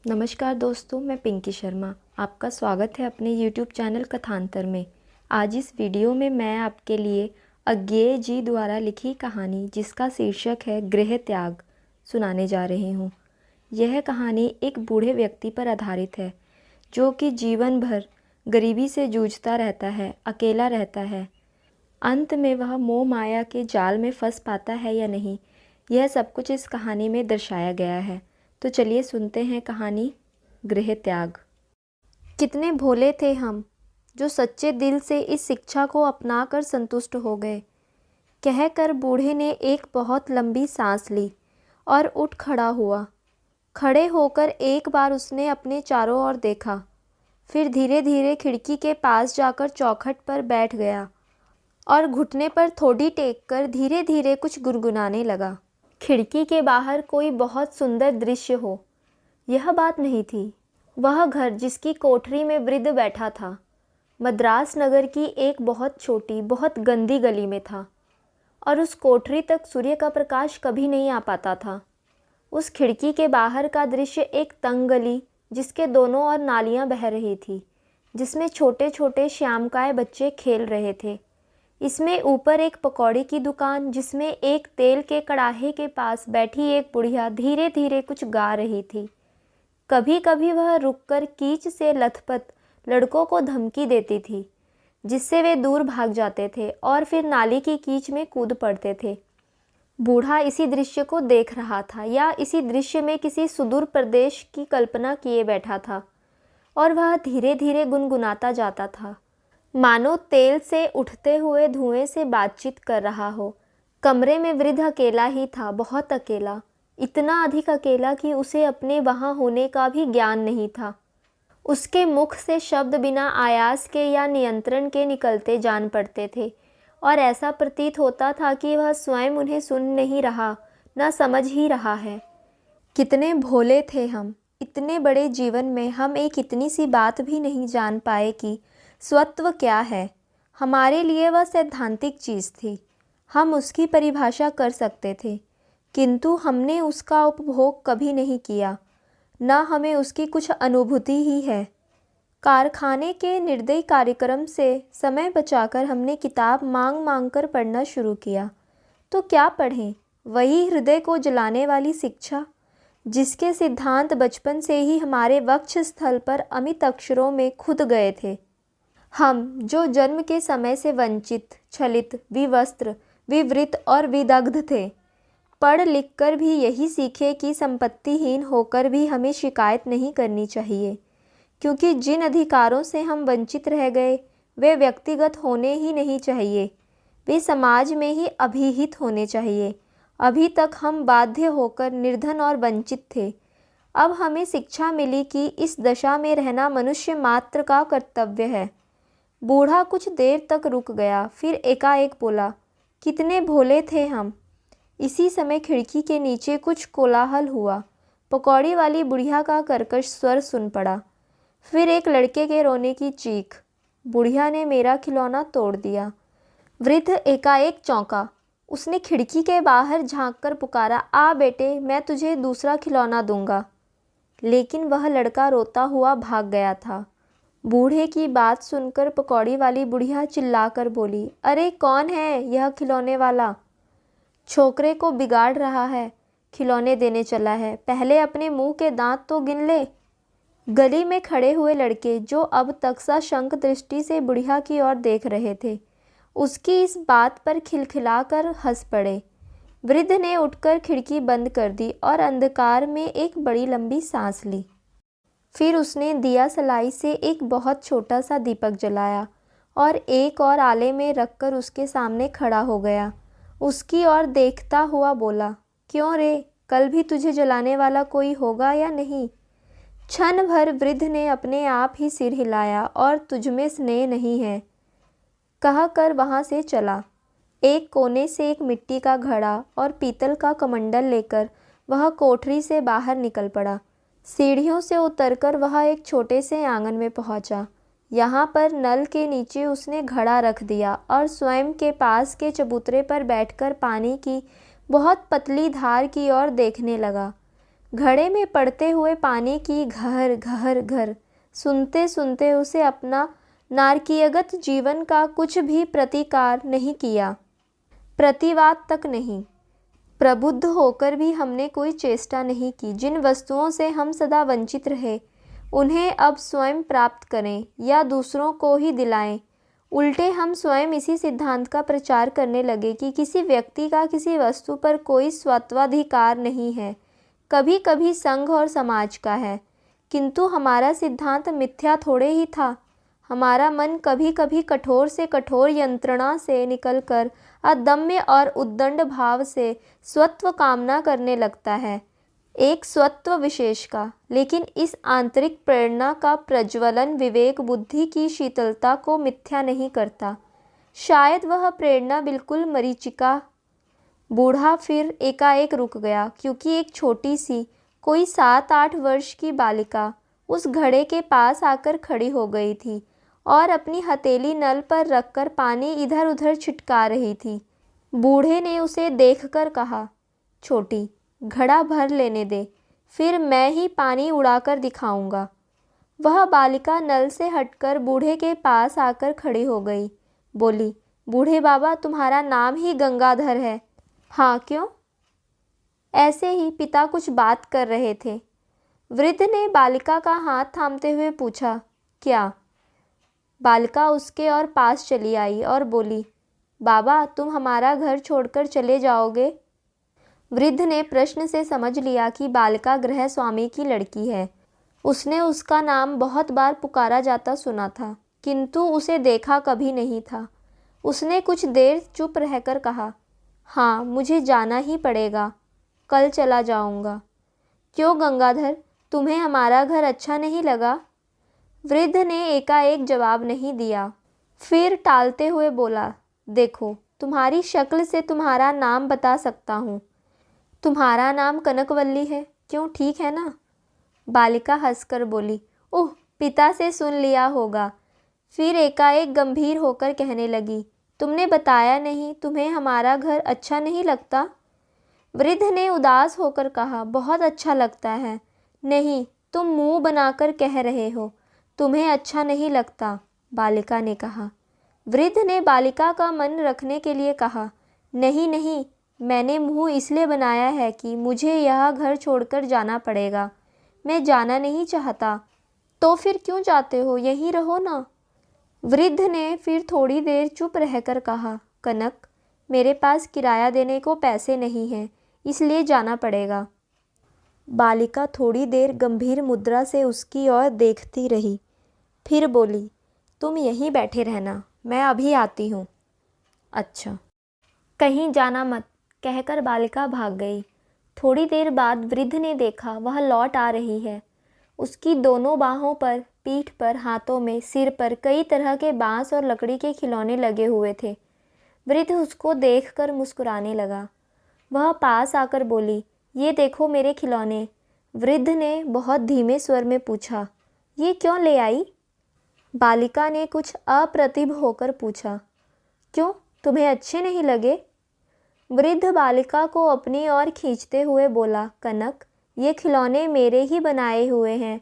नमस्कार दोस्तों, मैं पिंकी शर्मा। आपका स्वागत है अपने YouTube चैनल कथांतर में। आज इस वीडियो में मैं आपके लिए अज्ञेय जी द्वारा लिखी कहानी जिसका शीर्षक है गृह त्याग सुनाने जा रही हूँ। यह कहानी एक बूढ़े व्यक्ति पर आधारित है जो कि जीवन भर गरीबी से जूझता रहता है, अकेला रहता है। अंत में वह मोह माया के जाल में फंस पाता है या नहीं, यह सब कुछ इस कहानी में दर्शाया गया है। तो चलिए सुनते हैं कहानी गृह त्याग। कितने भोले थे हम जो सच्चे दिल से इस शिक्षा को अपनाकर संतुष्ट हो गए। कहकर बूढ़े ने एक बहुत लंबी सांस ली और उठ खड़ा हुआ। खड़े होकर एक बार उसने अपने चारों ओर देखा, फिर धीरे धीरे खिड़की के पास जाकर चौखट पर बैठ गया और घुटने पर थोड़ी टेक कर धीरे धीरे कुछ गुनगुनाने लगा। खिड़की के बाहर कोई बहुत सुंदर दृश्य हो, यह बात नहीं थी। वह घर जिसकी कोठरी में वृद्ध बैठा था मद्रास नगर की एक बहुत छोटी, बहुत गंदी गली में था और उस कोठरी तक सूर्य का प्रकाश कभी नहीं आ पाता था। उस खिड़की के बाहर का दृश्य एक तंग गली जिसके दोनों ओर नालियां बह रही थी, जिसमें छोटे छोटे श्यामकाय बच्चे खेल रहे थे। इसमें ऊपर एक पकौड़ी की दुकान जिसमें एक तेल के कड़ाहे के पास बैठी एक बुढ़िया धीरे धीरे कुछ गा रही थी। कभी कभी वह रुककर कीच से लथपथ लड़कों को धमकी देती थी जिससे वे दूर भाग जाते थे और फिर नाली की कीच में कूद पड़ते थे। बूढ़ा इसी दृश्य को देख रहा था या इसी दृश्य में किसी सुदूर प्रदेश की कल्पना किए बैठा था और वह धीरे धीरे गुनगुनाता जाता था, मानो तेल से उठते हुए धुएं से बातचीत कर रहा हो। कमरे में वृद्ध अकेला ही था, बहुत अकेला, इतना अधिक अकेला कि उसे अपने वहाँ होने का भी ज्ञान नहीं था। उसके मुख से शब्द बिना आयास के या नियंत्रण के निकलते जान पड़ते थे और ऐसा प्रतीत होता था कि वह स्वयं उन्हें सुन नहीं रहा, न समझ ही रहा है। कितने भोले थे हम। इतने बड़े जीवन में हम एक इतनी सी बात भी नहीं जान पाए कि स्वत्व क्या है। हमारे लिए वह सैद्धांतिक चीज़ थी, हम उसकी परिभाषा कर सकते थे, किंतु हमने उसका उपभोग कभी नहीं किया, न हमें उसकी कुछ अनुभूति ही है। कारखाने के निर्दयी कार्यक्रम से समय बचाकर हमने किताब मांग मांग कर पढ़ना शुरू किया, तो क्या पढ़ें? वही हृदय को जलाने वाली शिक्षा जिसके सिद्धांत बचपन से ही हमारे वक्ष स्थल पर अमित अक्षरों में खुद गए थे। हम जो जन्म के समय से वंचित, छलित, विवस्त्र, विवृत और विदग्ध थे, पढ़ लिख कर भी यही सीखे कि संपत्तिहीन होकर भी हमें शिकायत नहीं करनी चाहिए, क्योंकि जिन अधिकारों से हम वंचित रह गए वे व्यक्तिगत होने ही नहीं चाहिए, वे समाज में ही अभिहित होने चाहिए। अभी तक हम बाध्य होकर निर्धन और वंचित थे। अब हमें शिक्षा मिली कि इस दशा में रहना मनुष्य मात्र का कर्तव्य है। बूढ़ा कुछ देर तक रुक गया, फिर एकाएक बोला, कितने भोले थे हम। इसी समय खिड़की के नीचे कुछ कोलाहल हुआ। पकौड़ी वाली बुढ़िया का कर्कश स्वर सुन पड़ा, फिर एक लड़के के रोने की चीख। बुढ़िया ने मेरा खिलौना तोड़ दिया। वृद्ध एकाएक चौंका। उसने खिड़की के बाहर झांककर पुकारा, आ बेटे, मैं तुझे दूसरा खिलौना दूंगा। लेकिन वह लड़का रोता हुआ भाग गया था। बूढ़े की बात सुनकर पकौड़ी वाली बुढ़िया चिल्लाकर बोली, अरे कौन है यह खिलौने वाला? छोकरे को बिगाड़ रहा है, खिलौने देने चला है, पहले अपने मुंह के दांत तो गिन ले। गली में खड़े हुए लड़के जो अब तक सशंक दृष्टि से बुढ़िया की ओर देख रहे थे, उसकी इस बात पर खिलखिलाकर हंस पड़े। वृद्ध ने उठकर खिड़की बंद कर दी और अंधकार में एक बड़ी लंबी सांस ली। फिर उसने दिया सलाई से एक बहुत छोटा सा दीपक जलाया और एक और आले में रखकर उसके सामने खड़ा हो गया। उसकी ओर देखता हुआ बोला, क्यों रे, कल भी तुझे जलाने वाला कोई होगा या नहीं? क्षण भर वृद्ध ने अपने आप ही सिर हिलाया और तुझमें स्नेह नहीं है कहकर वहाँ से चला। एक कोने से एक मिट्टी का घड़ा और पीतल का कमंडल लेकर वह कोठरी से बाहर निकल पड़ा। सीढ़ियों से उतरकर वह एक छोटे से आंगन में पहुंचा। यहाँ पर नल के नीचे उसने घड़ा रख दिया और स्वयं के पास के चबूतरे पर बैठकर पानी की बहुत पतली धार की ओर देखने लगा। घड़े में पड़ते हुए पानी की घर घर घर सुनते सुनते उसे अपना नारकीयगत जीवन का कुछ भी प्रतिकार नहीं किया, प्रतिवाद तक नहीं। प्रबुद्ध होकर भी हमने कोई चेष्टा नहीं की। जिन वस्तुओं से हम सदा वंचित रहे उन्हें अब स्वयं प्राप्त करें या दूसरों को ही दिलाएं। उल्टे हम स्वयं इसी सिद्धांत का प्रचार करने लगे कि किसी व्यक्ति का किसी वस्तु पर कोई स्वत्वाधिकार नहीं है, कभी कभी संघ और समाज का है। किंतु हमारा सिद्धांत मिथ्या थोड़े ही था। हमारा मन कभी कभी कठोर से कठोर यंत्रणा से निकलकर अदम्य और उद्दंड भाव से स्वत्व कामना करने लगता है, एक स्वत्व विशेष का। लेकिन इस आंतरिक प्रेरणा का प्रज्वलन विवेक बुद्धि की शीतलता को मिथ्या नहीं करता। शायद वह प्रेरणा बिल्कुल मरीचिका। बूढ़ा फिर एकाएक रुक गया, क्योंकि एक छोटी सी कोई 7-8 वर्ष की बालिका उस घड़े के पास आकर खड़ी हो गई थी और अपनी हथेली नल पर रखकर पानी इधर उधर छिटका रही थी। बूढ़े ने उसे देखकर कहा, छोटी, घड़ा भर लेने दे, फिर मैं ही पानी उड़ाकर दिखाऊंगा। वह बालिका नल से हटकर बूढ़े के पास आकर खड़ी हो गई। बोली, बूढ़े बाबा, तुम्हारा नाम ही गंगाधर है। हाँ, क्यों? ऐसे ही, पिता कुछ बात कर रहे थे। वृद्ध ने बालिका का हाथ थामते हुए पूछा, क्या? बालिका उसके और पास चली आई और बोली, बाबा, तुम हमारा घर छोड़कर चले जाओगे? वृद्ध ने प्रश्न से समझ लिया कि बालिका गृह स्वामी की लड़की है। उसने उसका नाम बहुत बार पुकारा जाता सुना था, किंतु उसे देखा कभी नहीं था। उसने कुछ देर चुप रहकर कहा, हाँ, मुझे जाना ही पड़ेगा, कल चला जाऊंगा। क्यों गंगाधर, तुम्हें हमारा घर अच्छा नहीं लगा? वृद्ध ने एकाएक जवाब नहीं दिया। फिर टालते हुए बोला, देखो, तुम्हारी शक्ल से तुम्हारा नाम बता सकता हूँ। तुम्हारा नाम कनकवल्ली है, क्यों, ठीक है ना? बालिका हंसकर बोली, ओह, पिता से सुन लिया होगा। फिर एकाएक गंभीर होकर कहने लगी, तुमने बताया नहीं, तुम्हें हमारा घर अच्छा नहीं लगता? वृद्ध ने उदास होकर कहा, बहुत अच्छा लगता है। नहीं, तुम मुंह बनाकर कह रहे हो, तुम्हें अच्छा नहीं लगता, बालिका ने कहा। वृद्ध ने बालिका का मन रखने के लिए कहा, नहीं नहीं, मैंने मुंह इसलिए बनाया है कि मुझे यह घर छोड़कर जाना पड़ेगा। मैं जाना नहीं चाहता। तो फिर क्यों जाते हो, यहीं रहो ना। वृद्ध ने फिर थोड़ी देर चुप रहकर कहा, कनक, मेरे पास किराया देने को पैसे नहीं हैं, इसलिए जाना पड़ेगा। बालिका थोड़ी देर गंभीर मुद्रा से उसकी ओर देखती रही, फिर बोली, तुम यहीं बैठे रहना, मैं अभी आती हूँ। अच्छा। कहीं जाना मत, कहकर बालिका भाग गई। थोड़ी देर बाद वृद्ध ने देखा वह लौट आ रही है। उसकी दोनों बाहों पर, पीठ पर, हाथों में, सिर पर कई तरह के बांस और लकड़ी के खिलौने लगे हुए थे। वृद्ध उसको देखकर मुस्कुराने लगा। वह पास आकर बोली, ये देखो मेरे खिलौने। वृद्ध ने बहुत धीमे स्वर में पूछा, ये क्यों ले आई? बालिका ने कुछ अप्रतिभ होकर पूछा, क्यों, तुम्हें अच्छे नहीं लगे? वृद्ध बालिका को अपनी ओर खींचते हुए बोला, कनक, ये खिलौने मेरे ही बनाए हुए हैं।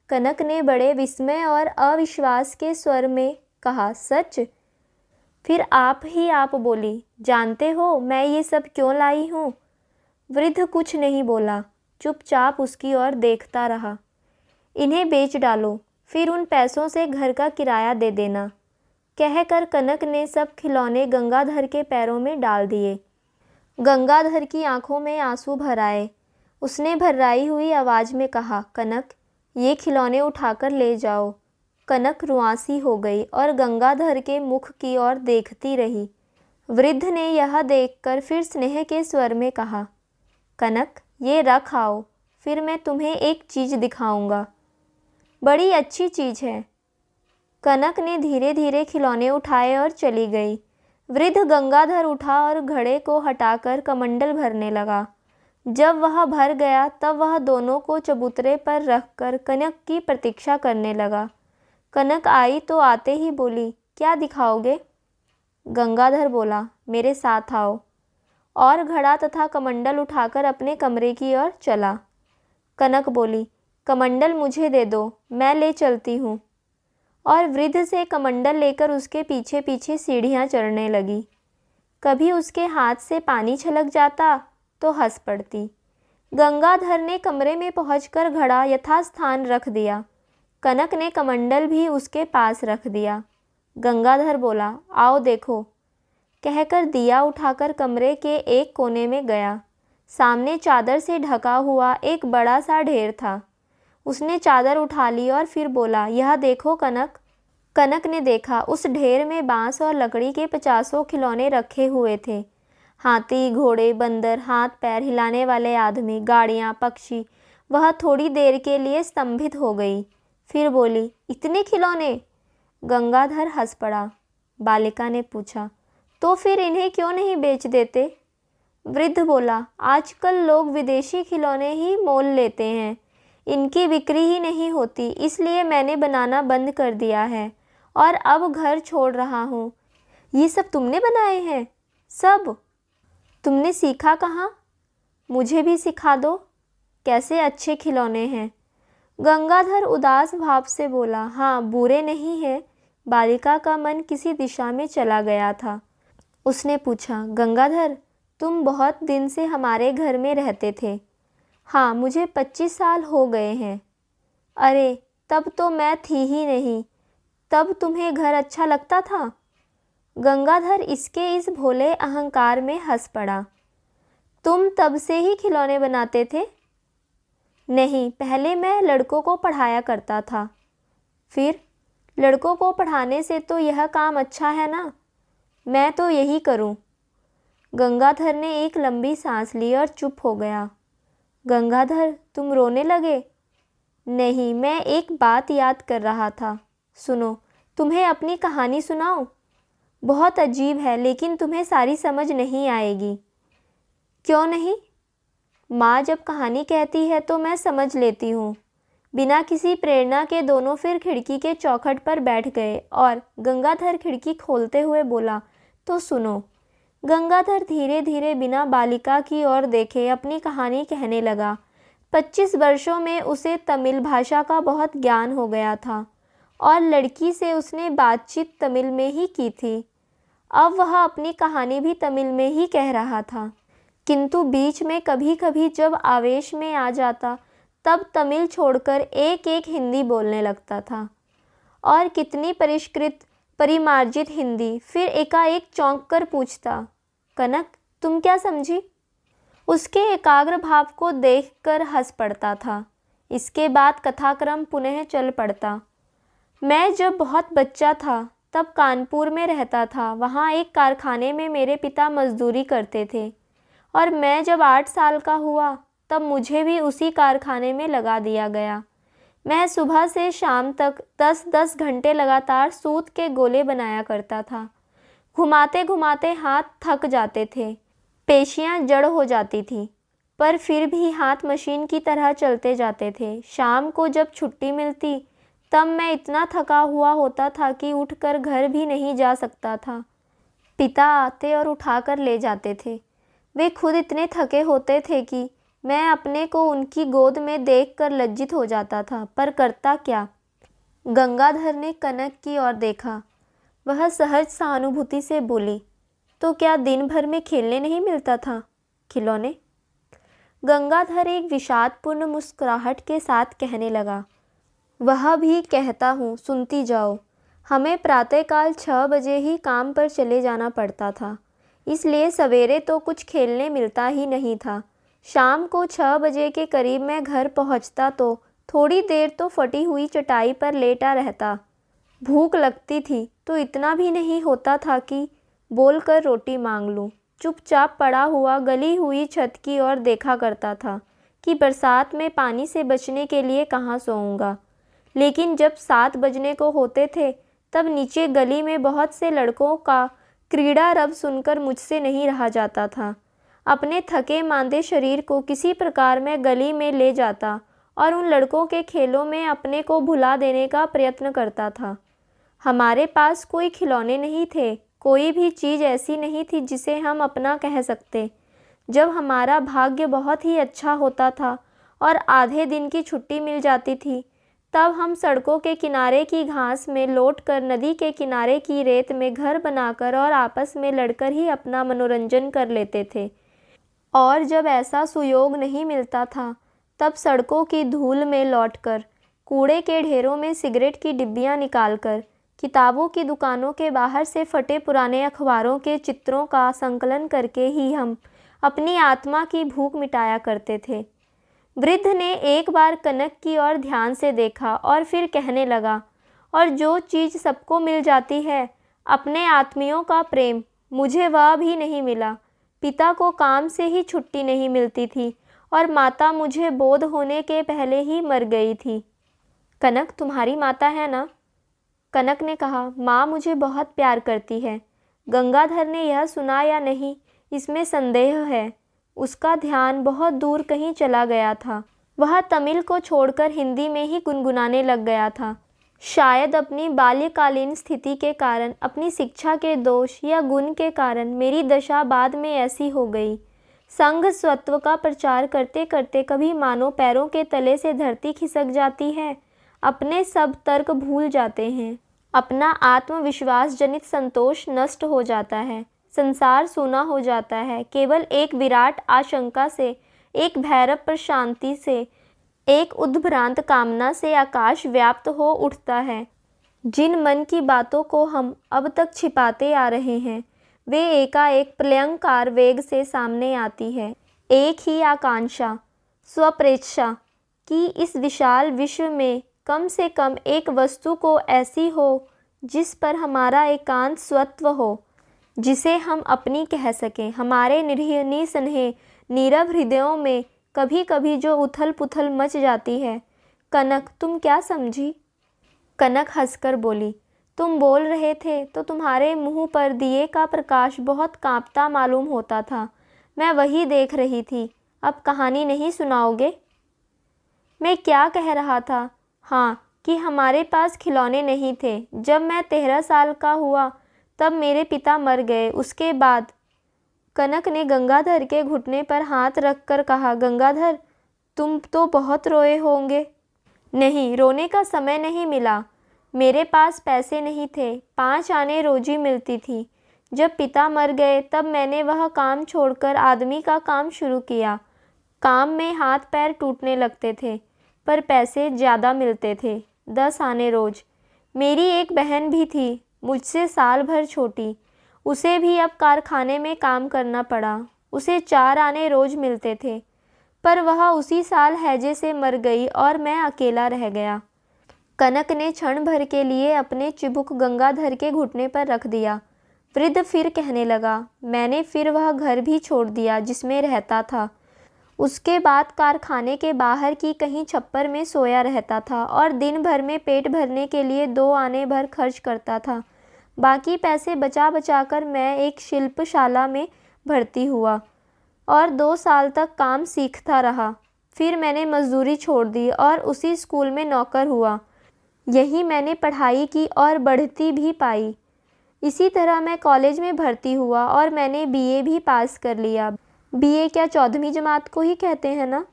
कनक ने बड़े विस्मय और अविश्वास के स्वर में कहा, सच? फिर आप बोली, जानते हो मैं ये सब क्यों लाई हूँ? वृद्ध कुछ नहीं बोला, चुपचाप उसकी ओर देखता रहा। इन्हें बेच डालो, फिर उन पैसों से घर का किराया दे देना, कहकर कनक ने सब खिलौने गंगाधर के पैरों में डाल दिए। गंगाधर की आंखों में आंसू भर आए। उसने भर्राई हुई आवाज़ में कहा, कनक, ये खिलौने उठाकर ले जाओ। कनक रुआंसी हो गई और गंगाधर के मुख की ओर देखती रही। वृद्ध ने यह देखकर फिर स्नेह के स्वर में कहा, कनक, ये रख आओ, फिर मैं तुम्हें एक चीज़ दिखाऊंगा, बड़ी अच्छी चीज़ है। कनक ने धीरे धीरे खिलौने उठाए और चली गई। वृद्ध गंगाधर उठा और घड़े को हटाकर कमंडल भरने लगा। जब वह भर गया तब वह दोनों को चबूतरे पर रखकर कनक की प्रतीक्षा करने लगा। कनक आई तो आते ही बोली, क्या दिखाओगे? गंगाधर बोला, मेरे साथ आओ, और घड़ा तथा कमंडल उठाकर अपने कमरे की ओर चला। कनक बोली, कमंडल मुझे दे दो, मैं ले चलती हूँ। और वृद्ध से कमंडल लेकर उसके पीछे पीछे सीढ़ियाँ चढ़ने लगी। कभी उसके हाथ से पानी छलक जाता तो हंस पड़ती। गंगाधर ने कमरे में पहुंचकर घड़ा यथास्थान रख दिया। कनक ने कमंडल भी उसके पास रख दिया। गंगाधर बोला, आओ देखो, कहकर दिया उठाकर कमरे के एक कोने में गया। सामने चादर से ढका हुआ एक बड़ा सा ढेर था। उसने चादर उठा ली और फिर बोला, यह देखो कनक। कनक ने देखा, उस ढेर में बांस और लकड़ी के 50 खिलौने रखे हुए थे। हाथी, घोड़े, बंदर, हाथ पैर हिलाने वाले आदमी, गाड़ियाँ, पक्षी। वह थोड़ी देर के लिए स्तंभित हो गई, फिर बोली, इतने खिलौने? गंगाधर हंस पड़ा। बालिका ने पूछा, तो फिर इन्हें क्यों नहीं बेच देते? वृद्ध बोला, आजकल लोग विदेशी खिलौने ही मोल लेते हैं, इनकी बिक्री ही नहीं होती, इसलिए मैंने बनाना बंद कर दिया है और अब घर छोड़ रहा हूँ। ये सब तुमने बनाए हैं? सब? तुमने सीखा कहाँ? मुझे भी सिखा दो, कैसे अच्छे खिलौने हैं। गंगाधर उदास भाव से बोला, हाँ, बुरे नहीं हैं। बालिका का मन किसी दिशा में चला गया था। उसने पूछा, गंगाधर, तुम बहुत दिन से हमारे घर में रहते थे? हाँ, मुझे 25 साल हो गए हैं। अरे, तब तो मैं थी ही नहीं, तब तुम्हें घर अच्छा लगता था? गंगाधर इसके इस भोले अहंकार में हंस पड़ा। तुम तब से ही खिलौने बनाते थे? नहीं, पहले मैं लड़कों को पढ़ाया करता था। फिर? लड़कों को पढ़ाने से तो यह काम अच्छा है ना, मैं तो यही करूं। गंगाधर ने एक लंबी सांस ली और चुप हो गया। गंगाधर, तुम रोने लगे? नहीं, मैं एक बात याद कर रहा था। सुनो, तुम्हें अपनी कहानी सुनाऊं? बहुत अजीब है, लेकिन तुम्हें सारी समझ नहीं आएगी। क्यों नहीं? माँ जब कहानी कहती है तो मैं समझ लेती हूँ। बिना किसी प्रेरणा के दोनों फिर खिड़की के चौखट पर बैठ गए और गंगाधर खिड़की खोलते हुए बोला, तो सुनो। गंगाधर धीरे धीरे बिना बालिका की ओर देखे अपनी कहानी कहने लगा। 25 वर्षों में उसे तमिल भाषा का बहुत ज्ञान हो गया था और लड़की से उसने बातचीत तमिल में ही की थी। अब वह अपनी कहानी भी तमिल में ही कह रहा था, किंतु बीच में कभी कभी जब आवेश में आ जाता तब तमिल छोड़कर एक एक हिंदी बोलने लगता था, और कितनी परिष्कृत परिमार्जित हिंदी। फिर एकाएक चौंक कर पूछता, कनक, तुम क्या समझी? उसके एकाग्र भाव को देखकर हंस पड़ता था। इसके बाद कथाक्रम पुनः चल पड़ता। मैं जब बहुत बच्चा था तब कानपुर में रहता था। वहाँ एक कारखाने में मेरे पिता मजदूरी करते थे और मैं जब 8 साल का हुआ तब मुझे भी उसी कारखाने में लगा दिया गया। मैं सुबह से शाम तक 10-10 घंटे लगातार सूत के गोले बनाया करता था। घुमाते घुमाते हाथ थक जाते थे, पेशियां जड़ हो जाती थी, पर फिर भी हाथ मशीन की तरह चलते जाते थे। शाम को जब छुट्टी मिलती तब मैं इतना थका हुआ होता था कि उठकर घर भी नहीं जा सकता था। पिता आते और उठाकर ले जाते थे। वे खुद इतने थके होते थे कि मैं अपने को उनकी गोद में देखकर लज्जित हो जाता था, पर करता क्या। गंगाधर ने कनक की ओर देखा। वह सहज सहानुभूति से बोली, तो क्या दिन भर में खेलने नहीं मिलता था? खिलौने? गंगाधर एक विषादपूर्ण मुस्कुराहट के साथ कहने लगा, वह भी कहता हूँ, सुनती जाओ। हमें प्रातःकाल 6 बजे ही काम पर चले जाना पड़ता था, इसलिए सवेरे तो कुछ खेलने मिलता ही नहीं था। शाम को 6 बजे के करीब मैं घर पहुँचता तो थोड़ी देर तो फटी हुई चटाई पर लेटा रहता। भूख लगती थी तो इतना भी नहीं होता था कि बोलकर रोटी मांग लूँ। चुपचाप पड़ा हुआ गली हुई छत की ओर देखा करता था कि बरसात में पानी से बचने के लिए कहाँ सोऊंगा। लेकिन जब 7 बजने को होते थे तब नीचे गली में बहुत से लड़कों का क्रीड़ा रव सुनकर मुझसे नहीं रहा जाता था। अपने थके मांदे शरीर को किसी प्रकार मैं गली में ले जाता और उन लड़कों के खेलों में अपने को भुला देने का प्रयत्न करता था। हमारे पास कोई खिलौने नहीं थे, कोई भी चीज़ ऐसी नहीं थी जिसे हम अपना कह सकते। जब हमारा भाग्य बहुत ही अच्छा होता था और आधे दिन की छुट्टी मिल जाती थी, तब हम सड़कों के किनारे की घास में लौटकर नदी के किनारे की रेत में घर बनाकर और आपस में लड़कर ही अपना मनोरंजन कर लेते थे। और जब ऐसा सुयोग नहीं मिलता था, तब सड़कों की धूल में लौटकर, कूड़े के ढेरों में सिगरेट की डिब्बियां निकालकर, किताबों की दुकानों के बाहर से फटे पुराने अखबारों के चित्रों का संकलन करके ही हम अपनी आत्मा की भूख मिटाया करते थे। वृद्ध ने एक बार कनक की ओर ध्यान से देखा और फिर कहने लगा, और जो चीज़ सबको मिल जाती है, अपने आत्मियों का प्रेम, मुझे वह भी नहीं मिला। पिता को काम से ही छुट्टी नहीं मिलती थी और माता मुझे बोध होने के पहले ही मर गई थी। कनक तुम्हारी माता है ना? कनक ने कहा, माँ मुझे बहुत प्यार करती है। गंगाधर ने यह सुना या नहीं, इसमें संदेह है। उसका ध्यान बहुत दूर कहीं चला गया था। वह तमिल को छोड़कर हिंदी में ही गुनगुनाने लग गया था। शायद अपनी बाल्यकालीन स्थिति के कारण, अपनी शिक्षा के दोष या गुण के कारण मेरी दशा बाद में ऐसी हो गई। संघ स्वत्व का प्रचार करते करते कभी मानो पैरों के तले से धरती खिसक जाती है। अपने सब तर्क भूल जाते हैं। अपना आत्मविश्वास जनित संतोष नष्ट हो जाता है। संसार सूना हो जाता है। केवल एक विराट आशंका से, एक भैरव प्रशांति से, एक उद्भ्रांत कामना से आकाश व्याप्त हो उठता है। जिन मन की बातों को हम अब तक छिपाते आ रहे हैं, वे एकाएक प्रलयंकार वेग से सामने आती है। एक ही आकांक्षा, स्वप्रेच्छा कि इस विशाल विश्व में कम से कम एक वस्तु को ऐसी हो जिस पर हमारा एकांत स्वत्व हो, जिसे हम अपनी कह सकें। हमारे निरीह निस्नेह नीरव हृदयों में कभी कभी जो उथल पुथल मच जाती है। कनक, तुम क्या समझी? कनक हंसकर बोली, तुम बोल रहे थे तो तुम्हारे मुंह पर दिए का प्रकाश बहुत कांपता मालूम होता था। मैं वही देख रही थी। अब कहानी नहीं सुनाओगे? मैं क्या कह रहा था? हाँ, कि हमारे पास खिलौने नहीं थे। जब मैं 13 साल का हुआ तब मेरे पिता मर गए। उसके बाद कनक ने गंगाधर के घुटने पर हाथ रखकर कहा, गंगाधर, तुम तो बहुत रोए होंगे। नहीं, रोने का समय नहीं मिला। मेरे पास पैसे नहीं थे। 5 आने रोजी मिलती थी। जब पिता मर गए तब मैंने वह काम छोड़कर आदमी का काम शुरू किया। काम में हाथ पैर टूटने लगते थे, पर पैसे ज़्यादा मिलते थे। 10 आने रोज। मेरी एक बहन भी थी, मुझसे साल भर छोटी। उसे भी अब कारखाने में काम करना पड़ा। उसे 4 आने रोज मिलते थे, पर वह उसी साल हैजे से मर गई और मैं अकेला रह गया। कनक ने क्षण भर के लिए अपने चिबुक गंगाधर के घुटने पर रख दिया। वृद्ध फिर कहने लगा, मैंने फिर वह घर भी छोड़ दिया जिसमें रहता था। उसके बाद कारखाने के बाहर की कहीं छप्पर में सोया रहता था और दिन भर में पेट भरने के लिए 2 आने भर खर्च करता था। बाकी पैसे बचा बचा कर मैं एक शिल्पशाला में भर्ती हुआ और 2 साल तक काम सीखता रहा। फिर मैंने मजदूरी छोड़ दी और उसी स्कूल में नौकर हुआ। यही मैंने पढ़ाई की और बढ़ती भी पाई। इसी तरह मैं कॉलेज में भर्ती हुआ और मैंने बीए भी पास कर लिया। बीए क्या 14वीं जमात को ही कहते हैं ना?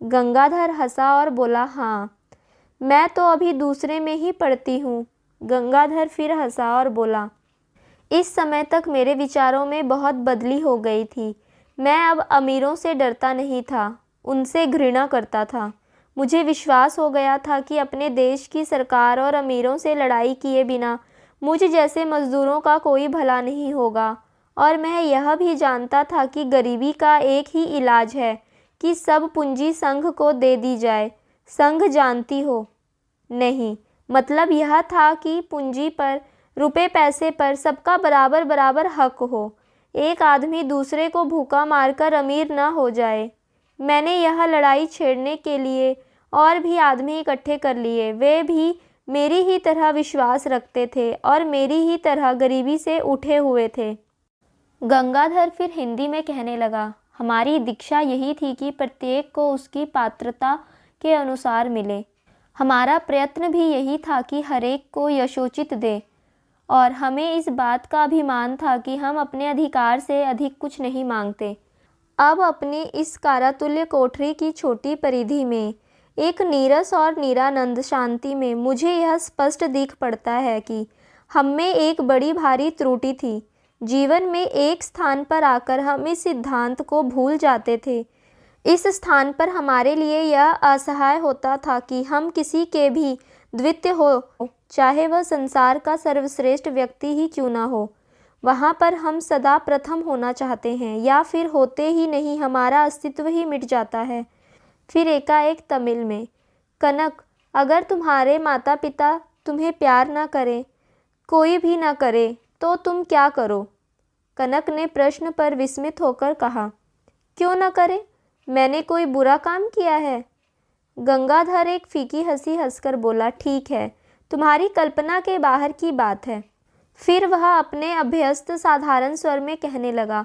गंगाधर हंसा और बोला, हाँ, मैं तो अभी दूसरे में ही पढ़ती हूँ। गंगाधर फिर हंसा और बोला, इस समय तक मेरे विचारों में बहुत बदली हो गई थी। मैं अब अमीरों से डरता नहीं था, उनसे घृणा करता था। मुझे विश्वास हो गया था कि अपने देश की सरकार और अमीरों से लड़ाई किए बिना मुझ जैसे मजदूरों का कोई भला नहीं होगा। और मैं यह भी जानता था कि गरीबी का एक ही इलाज है कि सब पूंजी संघ को दे दी जाए। संघ जानती हो? नहीं, मतलब यह था कि पूंजी पर, रुपए पैसे पर सबका बराबर बराबर हक हो। एक आदमी दूसरे को भूखा मारकर अमीर न हो जाए। मैंने यह लड़ाई छेड़ने के लिए और भी आदमी इकट्ठे कर लिए। वे भी मेरी ही तरह विश्वास रखते थे और मेरी ही तरह गरीबी से उठे हुए थे। गंगाधर फिर हिंदी में कहने लगा, हमारी दीक्षा यही थी कि प्रत्येक को उसकी पात्रता के अनुसार मिले। हमारा प्रयत्न भी यही था कि हरेक को यशोचित दे, और हमें इस बात का अभिमान था कि हम अपने अधिकार से अधिक कुछ नहीं मांगते। अब अपनी इस कारातुल्य कोठरी की छोटी परिधि में, एक नीरस और निरानंद शांति में मुझे यह स्पष्ट दिख पड़ता है कि हम में एक बड़ी भारी त्रुटि थी। जीवन में एक स्थान पर आकर हम इस सिद्धांत को भूल जाते थे। इस स्थान पर हमारे लिए यह असहाय होता था कि हम किसी के भी द्वितीय हो, चाहे वह संसार का सर्वश्रेष्ठ व्यक्ति ही क्यों ना हो। वहाँ पर हम सदा प्रथम होना चाहते हैं, या फिर होते ही नहीं, हमारा अस्तित्व ही मिट जाता है। फिर एकाएक तमिल में, कनक, अगर तुम्हारे माता पिता तुम्हें प्यार न करें, कोई भी न करे, तो तुम क्या करो? कनक ने प्रश्न पर विस्मित होकर कहा, क्यों न करे? मैंने कोई बुरा काम किया है? गंगाधर एक फीकी हंसी हंसकर बोला, ठीक है, तुम्हारी कल्पना के बाहर की बात है। फिर वह अपने अभ्यस्त साधारण स्वर में कहने लगा,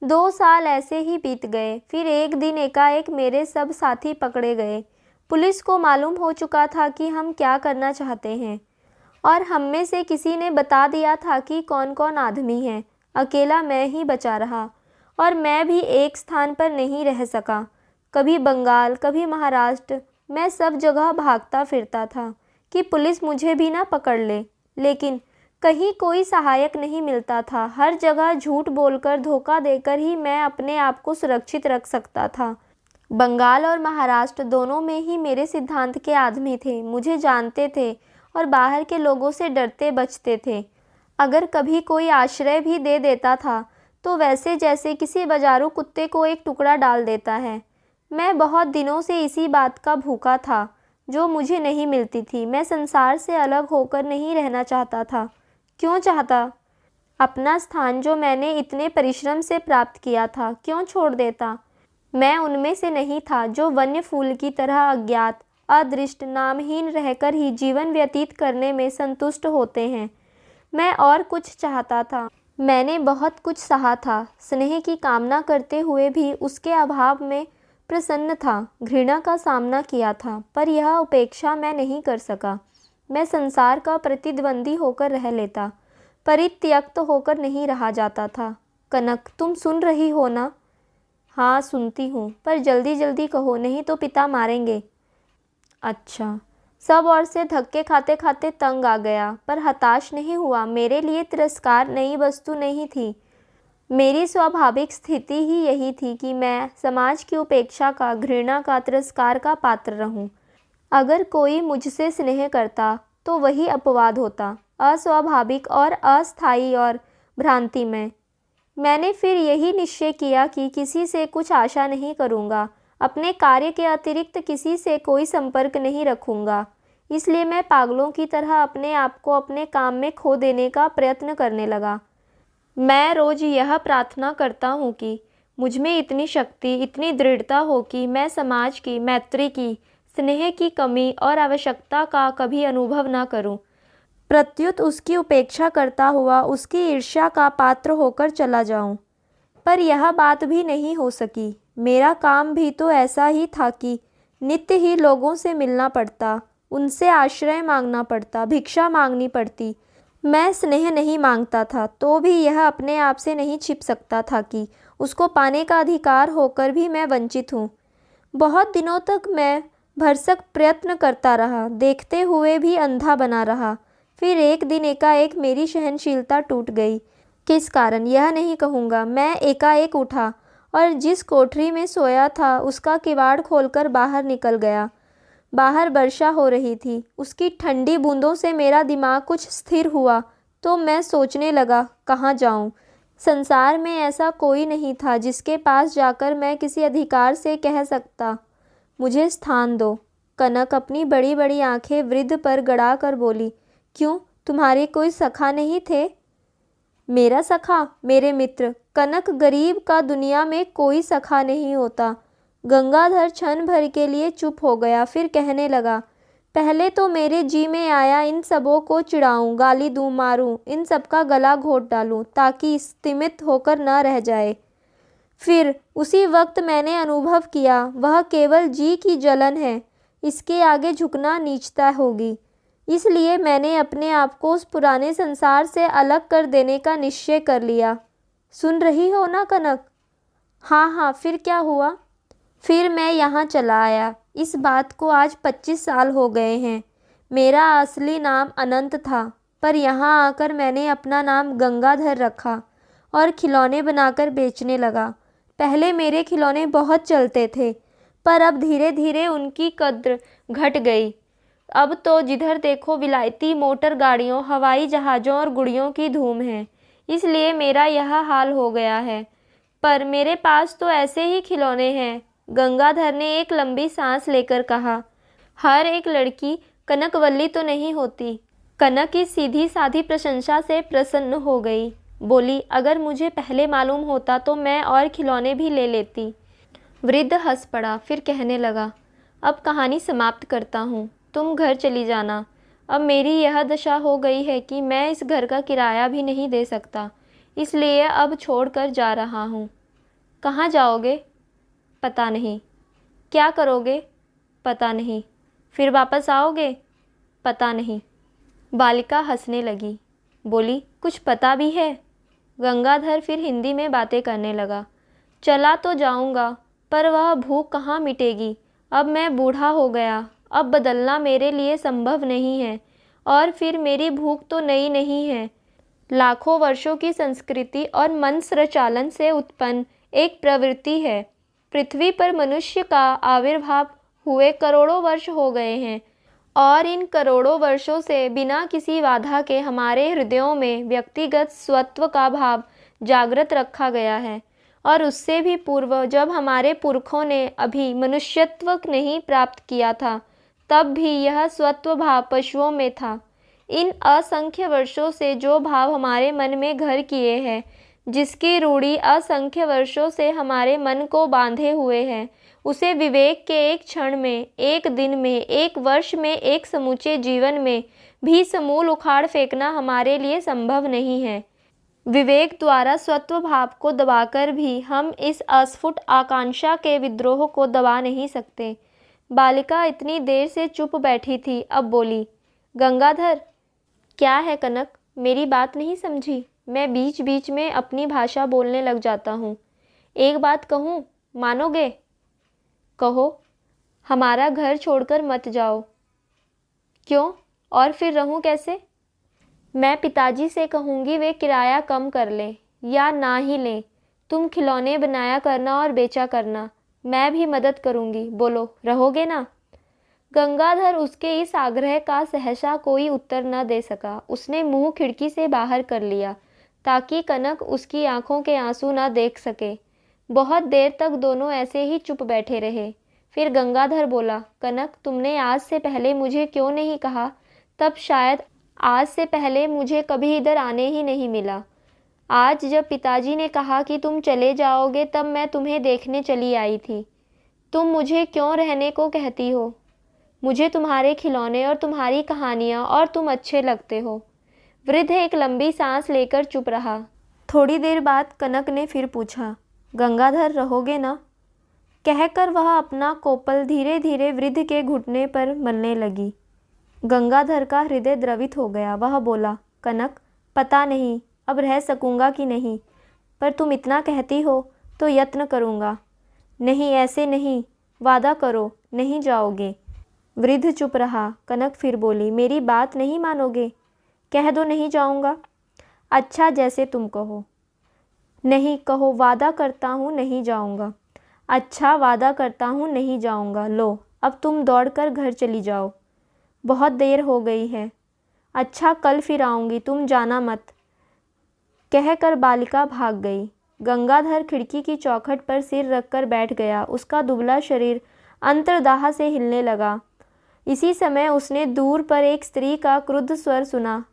2 साल ऐसे ही बीत गए। फिर एक दिन एकाएक मेरे सब साथी पकड़े गए। पुलिस को मालूम हो चुका था कि हम क्या करना चाहते हैं, और हम में से किसी ने बता दिया था कि कौन कौन आदमी हैं। अकेला मैं ही बचा रहा, और मैं भी एक स्थान पर नहीं रह सका। कभी बंगाल, कभी महाराष्ट्र, मैं सब जगह भागता फिरता था कि पुलिस मुझे भी ना पकड़ ले, लेकिन कहीं कोई सहायक नहीं मिलता था। हर जगह झूठ बोलकर, धोखा देकर ही मैं अपने आप को सुरक्षित रख सकता था। बंगाल और महाराष्ट्र दोनों में ही मेरे सिद्धांत के आदमी थे, मुझे जानते थे और बाहर के लोगों से डरते बचते थे। अगर कभी कोई आश्रय भी दे देता था तो वैसे जैसे किसी बाजारू कुत्ते को एक टुकड़ा डाल देता है। मैं बहुत दिनों से इसी बात का भूखा था जो मुझे नहीं मिलती थी। मैं संसार से अलग होकर नहीं रहना चाहता था। क्यों चाहता? अपना स्थान जो मैंने इतने परिश्रम से प्राप्त किया था, क्यों छोड़ देता? मैं उनमें से नहीं था जो वन्य फूल की तरह अज्ञात, अदृष्ट, नामहीन रहकर ही जीवन व्यतीत करने में संतुष्ट होते हैं। मैं और कुछ चाहता था। मैंने बहुत कुछ सहा था, स्नेह की कामना करते हुए भी उसके अभाव में प्रसन्न था। घृणा का सामना किया था, पर यह उपेक्षा मैं नहीं कर सका। मैं संसार का प्रतिद्वंदी होकर रह लेता, परित्यक्त होकर नहीं रहा जाता था। कनक, तुम सुन रही हो ना? हाँ, सुनती हूँ, पर जल्दी जल्दी कहो, नहीं तो पिता मारेंगे। अच्छा। सब ओर से धक्के खाते खाते तंग आ गया, पर हताश नहीं हुआ। मेरे लिए तिरस्कार नई वस्तु नहीं थी। मेरी स्वाभाविक स्थिति ही यही थी कि मैं समाज की उपेक्षा का, घृणा का, तिरस्कार का पात्र रहूं। अगर कोई मुझसे स्नेह करता तो वही अपवाद होता, अस्वाभाविक और अस्थायी और भ्रांतिमय। मैंने फिर यही निश्चय किया कि किसी से कुछ आशा नहीं करूँगा, अपने कार्य के अतिरिक्त किसी से कोई संपर्क नहीं रखूँगा। इसलिए मैं पागलों की तरह अपने आप को अपने काम में खो देने का प्रयत्न करने लगा। मैं रोज़ यह प्रार्थना करता हूँ कि मुझ में इतनी शक्ति, इतनी दृढ़ता हो कि मैं समाज की, मैत्री की, स्नेह की कमी और आवश्यकता का कभी अनुभव न करूँ। प्रत्युत उसकी उपेक्षा करता हुआ उसकी ईर्ष्या का पात्र होकर चला जाऊं। पर यह बात भी नहीं हो सकी। मेरा काम भी तो ऐसा ही था कि नित्य ही लोगों से मिलना पड़ता, उनसे आश्रय मांगना पड़ता, भिक्षा मांगनी पड़ती। मैं स्नेह नहीं मांगता था तो भी यह अपने आप से नहीं छिप सकता था कि उसको पाने का अधिकार होकर भी मैं वंचित हूँ। बहुत दिनों तक मैं भरसक प्रयत्न करता रहा, देखते हुए भी अंधा बना रहा। फिर एक दिन एकाएक मेरी सहनशीलता टूट गई। किस कारण यह नहीं कहूँगा। मैं एकाएक उठा और जिस कोठरी में सोया था उसका किवाड़ खोलकर बाहर निकल गया। बाहर वर्षा हो रही थी। उसकी ठंडी बूंदों से मेरा दिमाग कुछ स्थिर हुआ तो मैं सोचने लगा, कहाँ जाऊँ। संसार में ऐसा कोई नहीं था जिसके पास जाकर मैं किसी अधिकार से कह सकता, मुझे स्थान दो। कनक अपनी बड़ी बड़ी आंखें वृद्ध पर गड़ा कर बोली, क्यों, तुम्हारे कोई सखा नहीं थे? मेरा सखा? मेरे मित्र? कनक, गरीब का दुनिया में कोई सखा नहीं होता। गंगाधर क्षण भर के लिए चुप हो गया, फिर कहने लगा, पहले तो मेरे जी में आया इन सबों को चिढ़ाऊं, गाली दूं, मारूं, इन सब का गला घोट डालूं ताकि स्तिमित होकर न रह जाए। फिर उसी वक्त मैंने अनुभव किया वह केवल जी की जलन है, इसके आगे झुकना नीचता होगी। इसलिए मैंने अपने आप को उस पुराने संसार से अलग कर देने का निश्चय कर लिया। सुन रही हो ना कनक? हाँ हाँ, फिर क्या हुआ? फिर मैं यहाँ चला आया। इस बात को आज 25 साल हो गए हैं। मेरा असली नाम अनंत था, पर यहाँ आकर मैंने अपना नाम गंगाधर रखा और खिलौने बनाकर बेचने लगा। पहले मेरे खिलौने बहुत चलते थे, पर अब धीरे धीरे उनकी कद्र घट गई। अब तो जिधर देखो विलायती मोटर गाड़ियों, हवाई जहाज़ों और गुड़ियों की धूम है, इसलिए मेरा यह हाल हो गया है। पर मेरे पास तो ऐसे ही खिलौने हैं। गंगाधर ने एक लंबी सांस लेकर कहा। हर एक लड़की कनकवल्ली तो नहीं होती। कनक की सीधी साधी प्रशंसा से प्रसन्न हो गई। बोली, अगर मुझे पहले मालूम होता तो मैं और खिलौने भी ले लेती। वृद्ध हंस पड़ा, फिर कहने लगा, अब कहानी समाप्त करता हूँ, तुम घर चली जाना। अब मेरी यह दशा हो गई है कि मैं इस घर का किराया भी नहीं दे सकता, इसलिए अब छोड़कर जा रहा हूँ। कहाँ जाओगे? पता नहीं। क्या करोगे? पता नहीं। फिर वापस आओगे? पता नहीं। बालिका हंसने लगी। बोली, कुछ पता भी है? गंगाधर फिर हिंदी में बातें करने लगा। चला तो जाऊंगा, पर वह भूख कहाँ मिटेगी? अब मैं बूढ़ा हो गया, अब बदलना मेरे लिए संभव नहीं है। और फिर मेरी भूख तो नई नहीं है, लाखों वर्षों की संस्कृति और मंत्र चालन से उत्पन्न एक प्रवृत्ति है। पृथ्वी पर मनुष्य का आविर्भाव हुए करोड़ों वर्ष हो गए हैं, और इन करोड़ों वर्षों से बिना किसी बाधा के हमारे हृदयों में व्यक्तिगत स्वत्व का भाव जागृत रखा गया है। और उससे भी पूर्व, जब हमारे पुरखों ने अभी मनुष्यत्व नहीं प्राप्त किया था, तब भी यह स्वत्व भाव पशुओं में था। इन असंख्य वर्षों से जो भाव हमारे मन में घर किए हैं, जिसकी रूढ़ी असंख्य वर्षों से हमारे मन को बांधे हुए है, उसे विवेक के एक क्षण में, एक दिन में, एक वर्ष में, एक समूचे जीवन में भी समूल उखाड़ फेंकना हमारे लिए संभव नहीं है। विवेक द्वारा स्वत्व भाव को दबाकर भी हम इस अस्फुट आकांक्षा के विद्रोह को दबा नहीं सकते। बालिका इतनी देर से चुप बैठी थी, अब बोली, गंगाधर। क्या है कनक, मेरी बात नहीं समझी? मैं बीच बीच में अपनी भाषा बोलने लग जाता हूँ। एक बात कहूँ, मानोगे? कहो। हमारा घर छोड़कर मत जाओ। क्यों? और फिर रहूँ कैसे? मैं पिताजी से कहूँगी वे किराया कम कर लें या ना ही लें। तुम खिलौने बनाया करना और बेचा करना, मैं भी मदद करूँगी। बोलो, रहोगे ना? गंगाधर उसके इस आग्रह का सहसा कोई उत्तर न दे सका। उसने मुंह खिड़की से बाहर कर लिया ताकि कनक उसकी आंखों के आंसू न देख सके। बहुत देर तक दोनों ऐसे ही चुप बैठे रहे। फिर गंगाधर बोला, कनक, तुमने आज से पहले मुझे क्यों नहीं कहा? तब शायद आज से पहले मुझे कभी इधर आने ही नहीं मिला। आज जब पिताजी ने कहा कि तुम चले जाओगे, तब मैं तुम्हें देखने चली आई थी। तुम मुझे क्यों रहने को कहती हो? मुझे तुम्हारे खिलौने और तुम्हारी कहानियाँ और तुम अच्छे लगते हो। वृद्ध एक लंबी सांस लेकर चुप रहा। थोड़ी देर बाद कनक ने फिर पूछा, गंगाधर, रहोगे ना? कहकर वह अपना कोपल धीरे धीरे वृद्ध के घुटने पर मलने लगी। गंगाधर का हृदय द्रवित हो गया। वह बोला, कनक, पता नहीं अब रह सकूँगा कि नहीं, पर तुम इतना कहती हो तो यत्न करूँगा। नहीं, ऐसे नहीं, वादा करो नहीं जाओगे। वृद्ध चुप रहा। कनक फिर बोली, मेरी बात नहीं मानोगे? कह दो नहीं जाऊँगा। अच्छा, जैसे तुम कहो। नहीं, कहो, वादा करता हूँ नहीं जाऊँगा। अच्छा, वादा करता हूँ नहीं जाऊँगा। लो, अब तुम दौड़कर घर चली जाओ, बहुत देर हो गई है। अच्छा, कल फिर आऊँगी, तुम जाना मत। कहकर बालिका भाग गई। गंगाधर खिड़की की चौखट पर सिर रखकर बैठ गया। उसका दुबला शरीर अंतर्दाह से हिलने लगा। इसी समय उसने दूर पर एक स्त्री का क्रुद्ध स्वर सुना,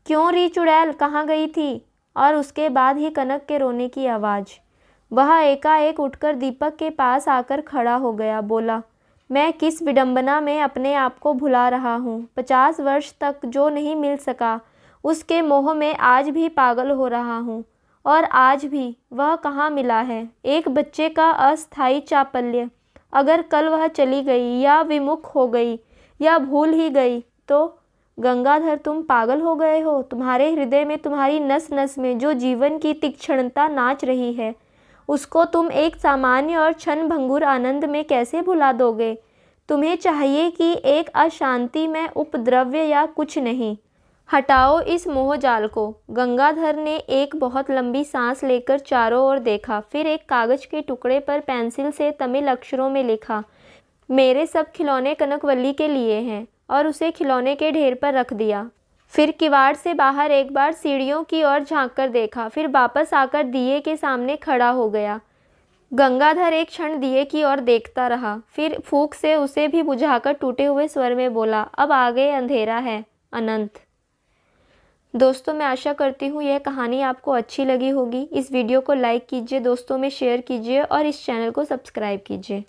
क्यों री चुड़ैल, कहाँ गई थी? और उसके बाद ही कनक के रोने की आवाज़। वह एकाएक उठकर दीपक के पास आकर खड़ा हो गया। बोला, मैं किस विडंबना में अपने आप को भुला रहा हूँ। 50 वर्ष तक जो नहीं मिल सका, उसके मोह में आज भी पागल हो रहा हूँ। और आज भी वह कहाँ मिला है? एक बच्चे का अस्थायी चापल्य। अगर कल वह चली गई या विमुख हो गई या भूल ही गई तो? गंगाधर, तुम पागल हो गए हो। तुम्हारे हृदय में, तुम्हारी नस नस में जो जीवन की तीक्ष्णता नाच रही है, उसको तुम एक सामान्य और क्षणभंगुर आनंद में कैसे भुला दोगे? तुम्हें चाहिए कि एक अशांति में उपद्रव्य या कुछ नहीं। हटाओ इस मोह जाल को। गंगाधर ने एक बहुत लंबी सांस लेकर चारों ओर देखा, फिर एक कागज के टुकड़े पर पेंसिल से तमिल अक्षरों में लिखा, मेरे सब खिलौने कनकवल्ली के लिए हैं, और उसे खिलौने के ढेर पर रख दिया। फिर किवाड़ से बाहर एक बार सीढ़ियों की ओर झांककर देखा, फिर वापस आकर दिए के सामने खड़ा हो गया। गंगाधर एक क्षण दिए की ओर देखता रहा, फिर फूंक से उसे भी बुझाकर टूटे हुए स्वर में बोला, अब आगे अंधेरा है, अनंत। दोस्तों, मैं आशा करती हूँ यह कहानी आपको अच्छी लगी होगी। इस वीडियो को लाइक कीजिए, दोस्तों में शेयर कीजिए और इस चैनल को सब्सक्राइब कीजिए।